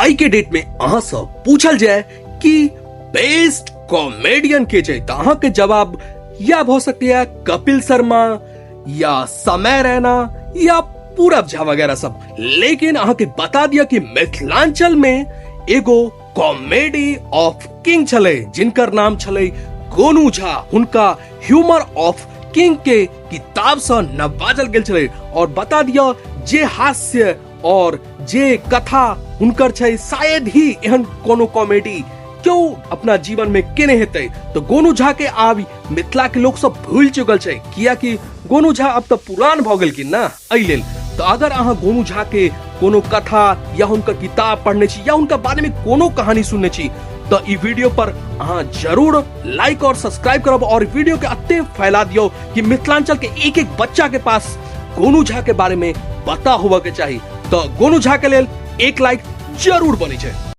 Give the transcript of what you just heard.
आई के डेट में अहाँ सब पूछल जाए कि बेस्ट कॉमेडियन के जाए तो अहाँ के जवाब या हो सकती है कपिल शर्मा या समय रैना या पूरब झा वगैरह सब। लेकिन अहाँ के बता दिया कि मिथिलांचल में एगो कॉमेडी ऑफ किंग चले जिनकर नाम चले गोनू झा। उनका ह्यूमर ऑफ किंग के किताब से नवाजल गेल चले और बता दिया जे हास्य और जे कथा उनकर छै शायद ही एहन कोनो कॉमेडी क्यों अपना जीवन में केने हेतै। तो गोनू झा के आब मिथिला के लोग सब भूल चुकल छै किया कि गोनू झा अब तो पुरान भ गेल कि ना एहि लेल। तो अगर अहाँ गोनू झा के कोनो कथा या उनका किताब पढ़ने छी या उनका बारे में कोनो कहानी सुनने छी तो ई वीडियो पर अहाँ जरूर लाइक और सब्सक्राइब करब और वीडियो के अत्ते फैला दियो कि मिथिलांचल के एक एक बच्चा के पास गोनू झा के बारे में पता होगा के चाहिए। तो गोनू झा के लेल एक लाइक जरूर बनी छै।